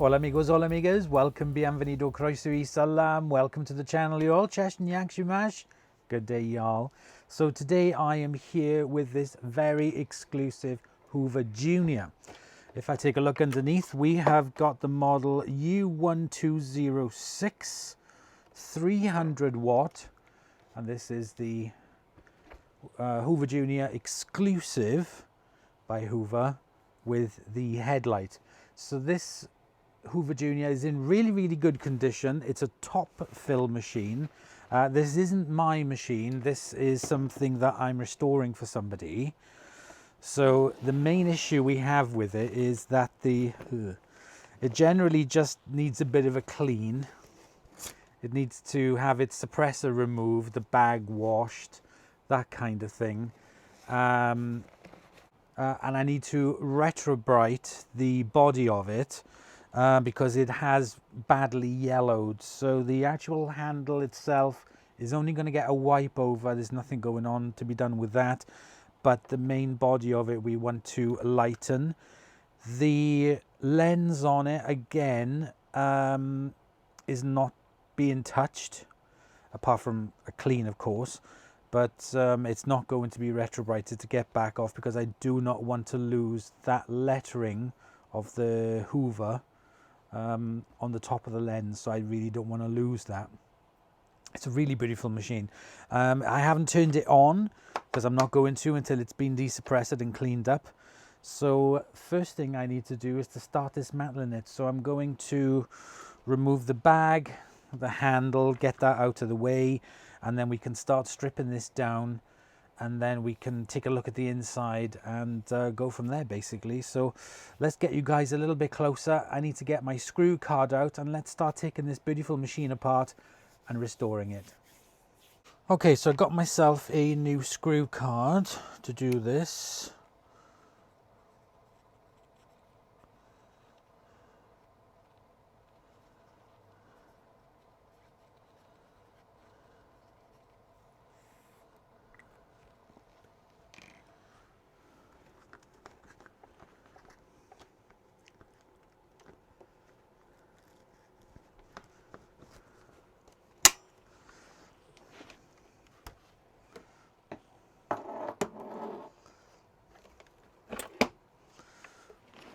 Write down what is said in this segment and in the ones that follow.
Hola amigos, hola amigas, welcome, bienvenido, croeso y salam, welcome to the channel y'all, Chesh and Yak Shumash. Good day y'all. So today I am here with this very exclusive Hoover Junior. If I take a look underneath, we have got the model U1206 300 watt, and this is the Hoover Junior exclusive by Hoover with the headlight. So this Hoover Junior is in really good condition. It's a top fill machine. This isn't my machine. This is something that I'm restoring for somebody. So the main issue we have with it is that it generally just needs a bit of a clean. It needs to have its suppressor removed, the bag washed, that kind of thing. And I need to retrobright the body of it because it has badly yellowed. So the actual handle itself is only going to get a wipe over. There's nothing going on to be done with that. But the main body of it we want to lighten. The lens on it, again, is not being touched, apart from a clean, of course. But it's not going to be retrobrighted to get back off because I do not want to lose that lettering of the Hoover on the top of the lens. So I really don't want to lose that. It's a really beautiful machine. I haven't turned it on because I'm not going to until it's been desuppressed and cleaned up. So first thing I need to do is to start dismantling it. So I'm going to remove the bag, the handle, get that out of the way, and then we can start stripping this down, and then we can take a look at the inside and go from there basically. So let's get you guys a little bit closer. I need to get my screw card out and let's start taking this beautiful machine apart and restoring it. Okay, so I got myself a new screw card to do this.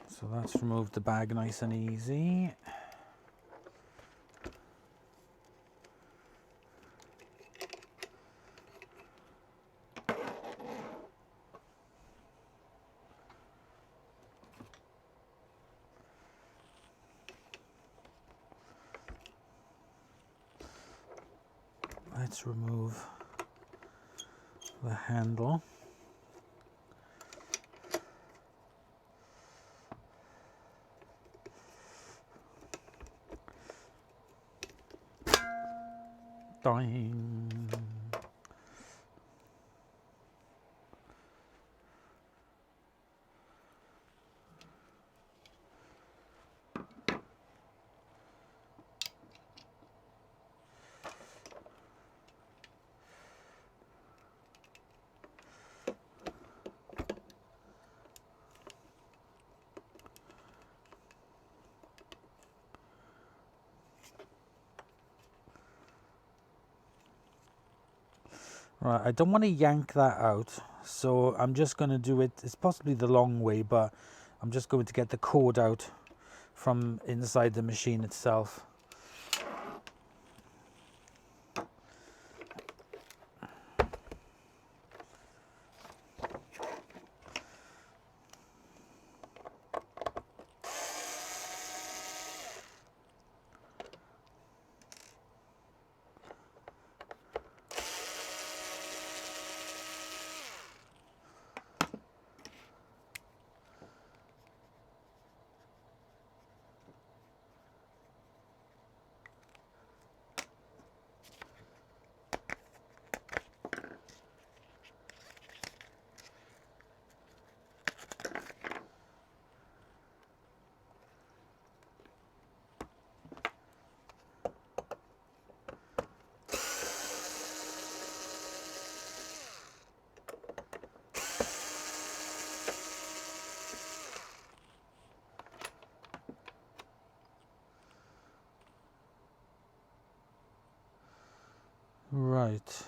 So that's removed the bag nice and easy. Let's remove the handle. Ding. Right, I don't want to yank that out, so I'm just going to do it. It's possibly the long way, but I'm just going to get the cord out from inside the machine itself. Right.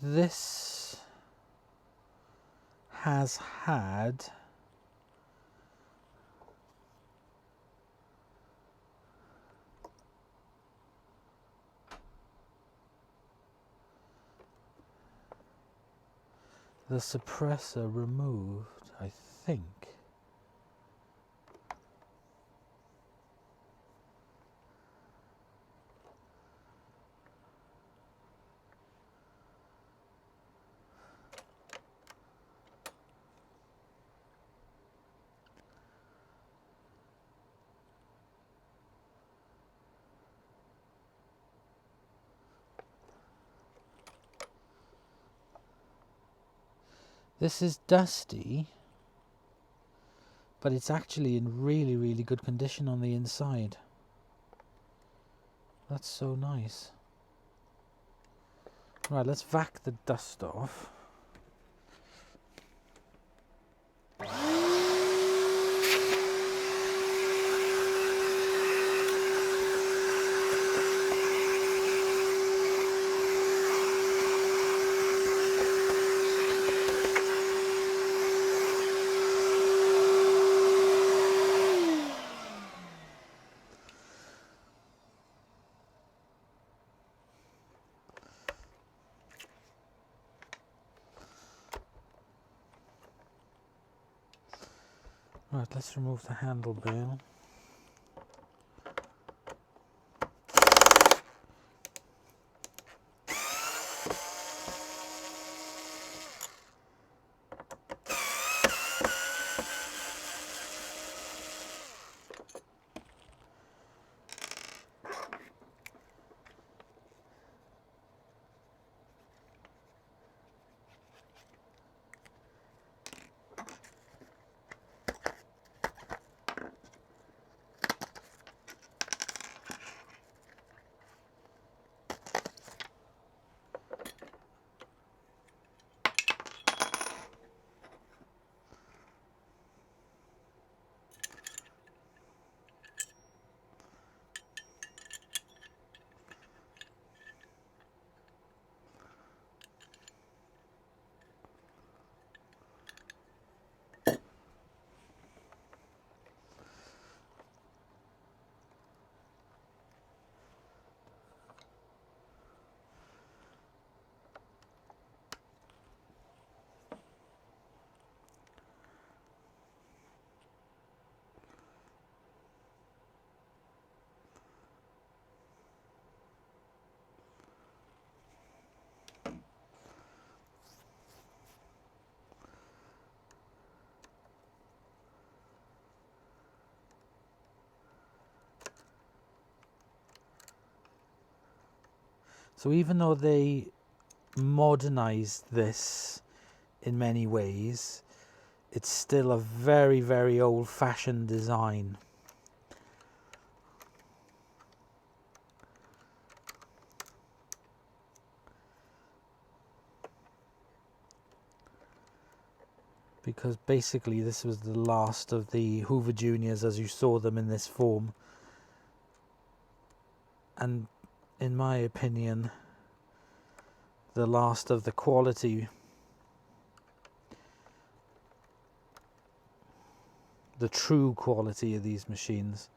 This has had the suppressor removed, I think. This is dusty, but it's actually in really, really good condition on the inside. That's so nice. Right, let's vac the dust off. Right, let's remove the handle bail. So even though they modernized this in many ways, it's still a very, very old-fashioned design. Because basically this was the last of the Hoover Juniors as you saw them in this form. And in my opinion, the last of the quality, the true quality of these machines.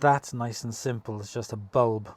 That's nice and simple. It's just a bulb.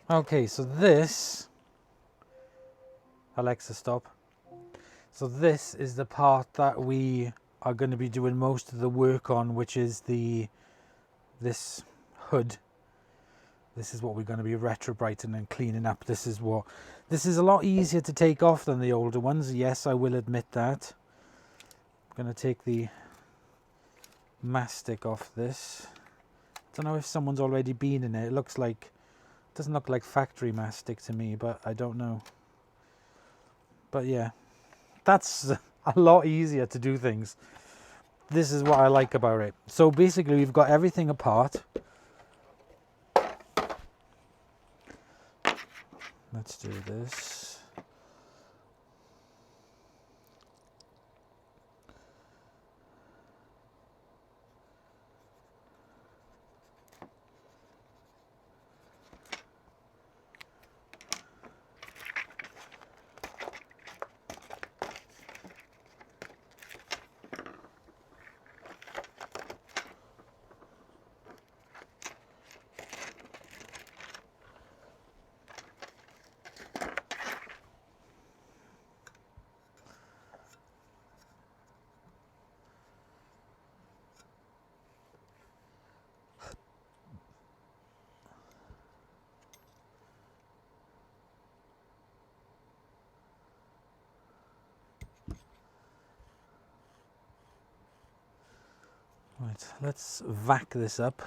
Okay, so this, Alexa, stop. So this is the part that we are going to be doing most of the work on, which is this hood. This is what we're going to be retrobrighting and cleaning up. This is a lot easier to take off than the older ones. Yes, I will admit that. I'm going to take the mastic off this. I don't know if someone's already been in it. Doesn't look like factory mastic to me, but I don't know. But yeah, that's a lot easier to do things. This is what I like about it. So basically we've got everything apart. Let's do this. Right, let's vac this up.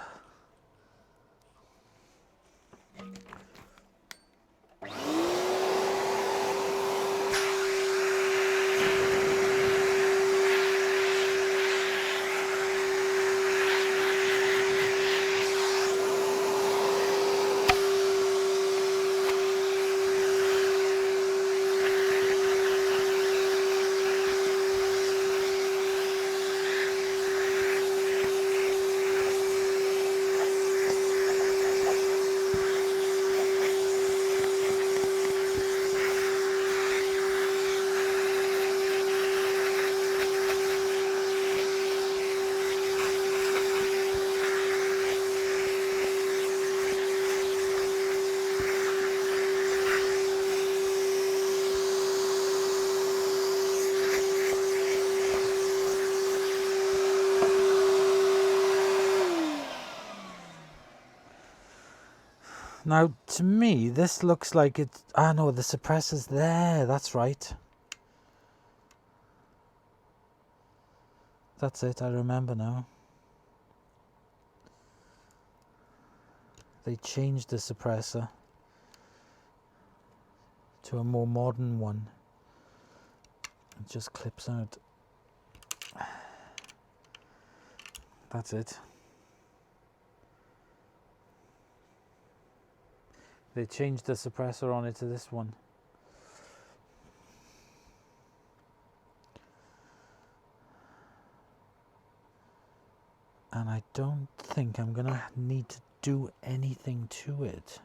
Now, to me, this looks like it's... Ah, no, the suppressor's there. That's right. That's it. I remember now. They changed the suppressor to a more modern one. It just clips out. That's it. They changed the suppressor on it to this one. And I don't think I'm gonna need to do anything to it.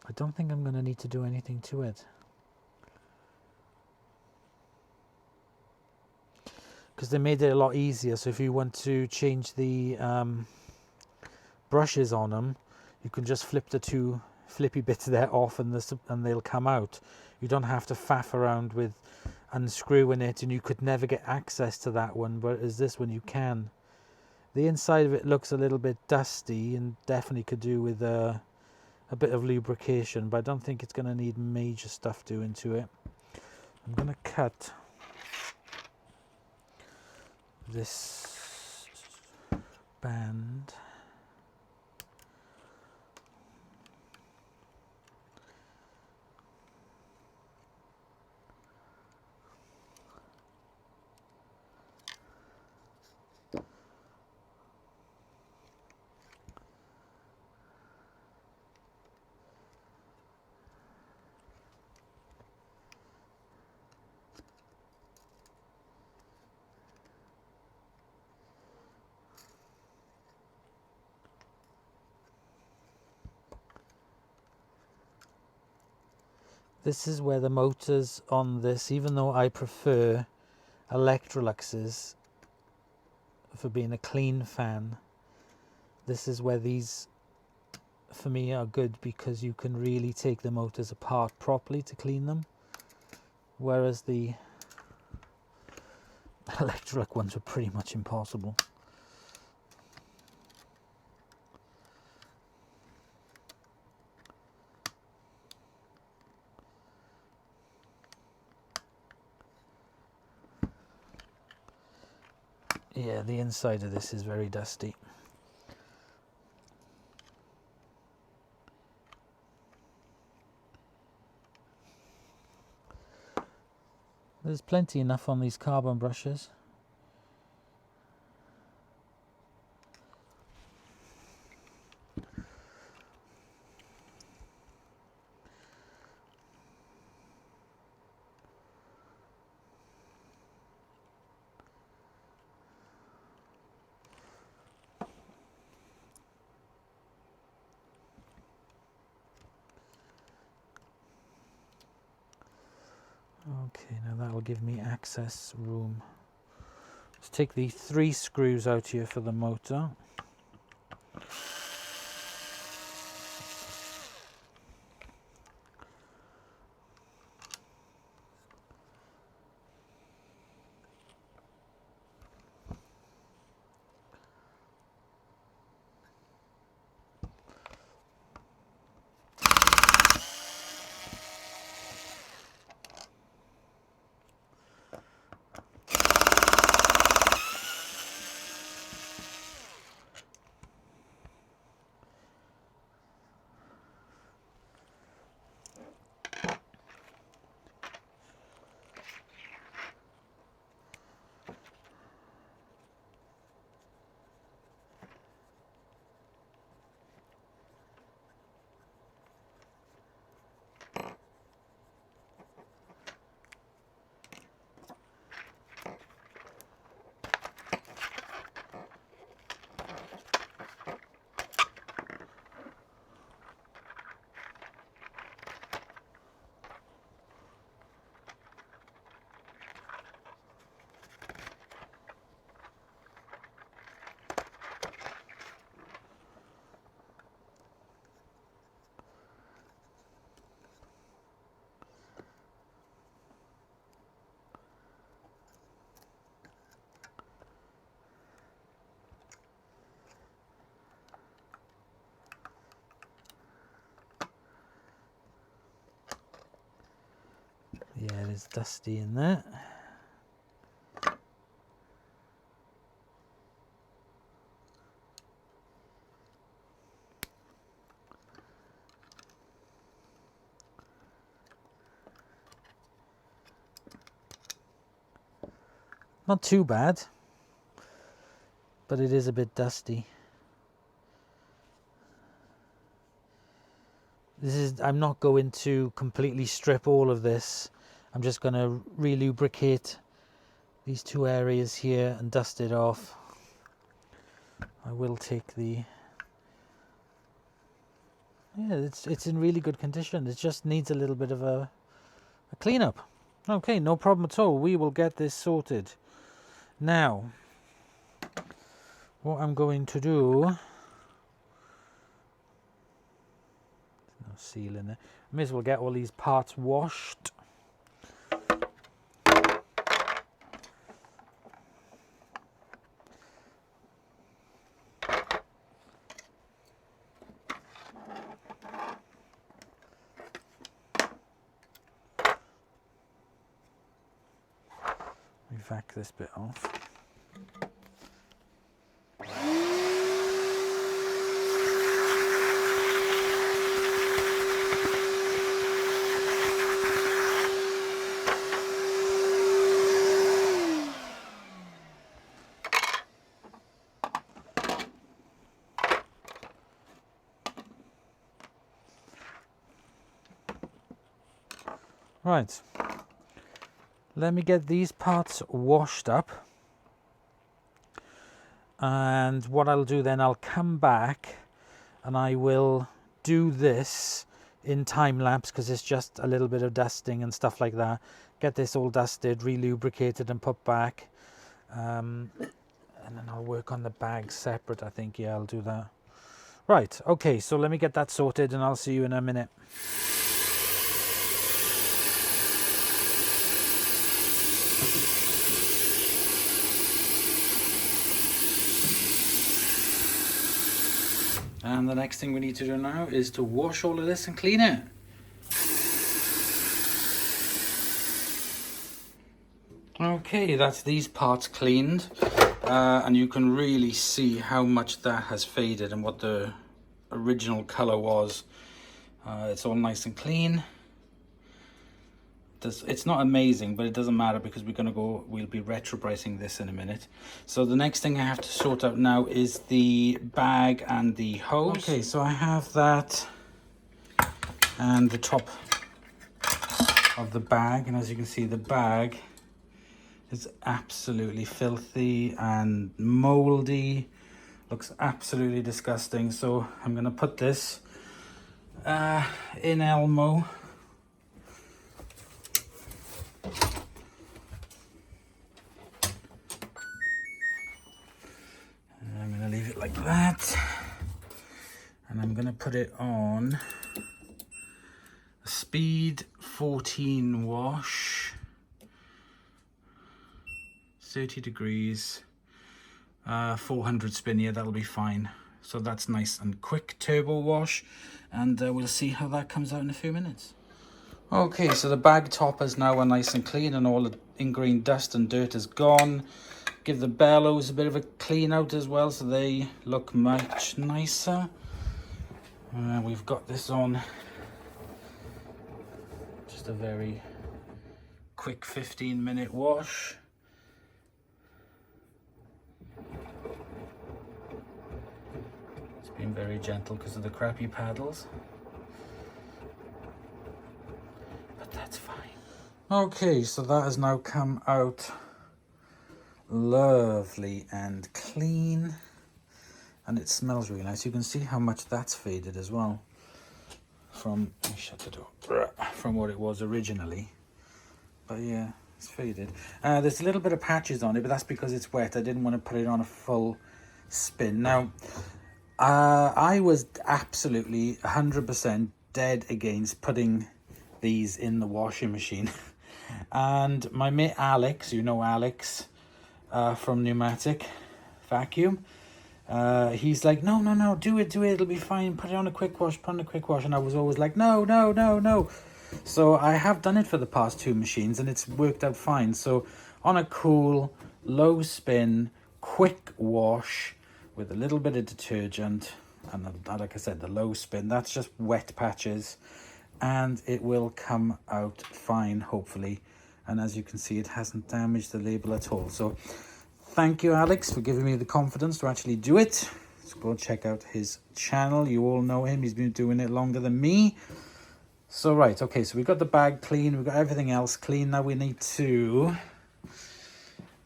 I don't think I'm gonna need to do anything to it. Because they made it a lot easier, so if you want to change the brushes on them, you can just flip the two flippy bits there off and they'll come out. You don't have to faff around with unscrewing it, and you could never get access to that one, but as this one you can. The inside of it looks a little bit dusty and definitely could do with a bit of lubrication, but I don't think it's going to need major stuff doing to it. I'm going to cut this band. This is where the motors on this, even though I prefer Electroluxes for being a clean fan, this is where these for me are good, because you can really take the motors apart properly to clean them, whereas the Electrolux ones were pretty much impossible. Yeah, the inside of this is very dusty. There's plenty enough on these carbon brushes. Okay, now that'll give me access room. Let's take the 3 screws out here for the motor. Yeah, it is dusty in there. Not too bad, but it is a bit dusty. I'm not going to completely strip all of this. I'm just going to re-lubricate these two areas here and dust it off. I will take the... Yeah, it's in really good condition. It just needs a little bit of a cleanup. Okay, no problem at all. We will get this sorted. Now, what I'm going to do... There's no seal in there. I may as well get all these parts washed. Vac this bit off. Right. Let me get these parts washed up, and what I'll do then, I'll come back and I will do this in time lapse because it's just a little bit of dusting and stuff like that. Get this all dusted, re-lubricated and put back, and then I'll work on the bag separate. I think, yeah, I'll do that. Right, okay, so let me get that sorted and I'll see you in a minute. And the next thing we need to do now is to wash all of this and clean it. Okay, that's these parts cleaned, and you can really see how much that has faded and what the original color was. It's all nice and clean. It's not amazing, but it doesn't matter because we'll be retrobrighting this in a minute. So the next thing I have to sort out now is the bag and the hose. Okay, so I have that and the top of the bag, and as you can see, the bag is absolutely filthy and moldy. Looks absolutely disgusting. So I'm gonna put this in Elmo. I'm going to leave it like that, and I'm going to put it on a speed 14 wash, 30 degrees, 400 spin. Yeah, that'll be fine. So that's nice and quick turbo wash, and we'll see how that comes out in a few minutes. Okay, so the bag toppers now are nice and clean and all the ingrained dust and dirt is gone. Give the bellows a bit of a clean out as well so they look much nicer. We've got this on just a very quick 15-minute wash. It's been very gentle because of the crappy paddles. That's fine. Okay, so that has now come out lovely and clean, and it smells really nice. You can see how much that's faded as well from, let me shut the door, from what it was originally. But yeah, it's faded. There's a little bit of patches on it, but that's because it's wet. I didn't want to put it on a full spin. Now, I was absolutely 100% dead against putting these in the washing machine. And my mate Alex, you know Alex from Pneumatic Vacuum, he's like, no, do it, it'll be fine, put it on a quick wash, And I was always like, no. So I have done it for the past 2 machines and it's worked out fine. So on a cool, low spin, quick wash with a little bit of detergent, and like I said, the low spin, that's just wet patches, and it will come out fine, hopefully. And as you can see, it hasn't damaged the label at all. So thank you, Alex, for giving me the confidence to actually do it. Let's go check out his channel. You all know him. He's been doing it longer than me. So, right, okay, so we've got the bag clean. We've got everything else clean. Now we need to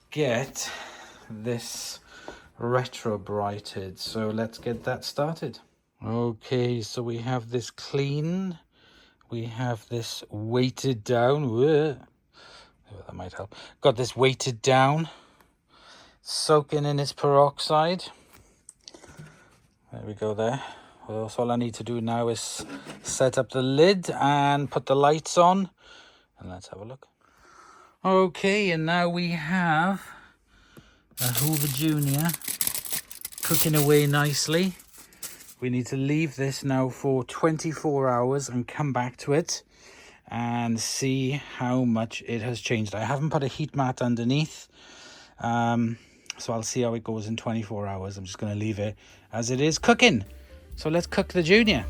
get this retrobrighted. So let's get that started. Okay, so we have this clean. We have this weighted down. Whoa. Oh, that might help. Got this weighted down, soaking in its peroxide. There we go there. Well, so all I need to do now is set up the lid and put the lights on. And let's have a look. Okay, and now we have a Hoover Junior cooking away nicely. We need to leave this now for 24 hours and come back to it and see how much it has changed. I haven't put a heat mat underneath. So I'll see how it goes in 24 hours. I'm just going to leave it as it is cooking. So let's cook the Junior.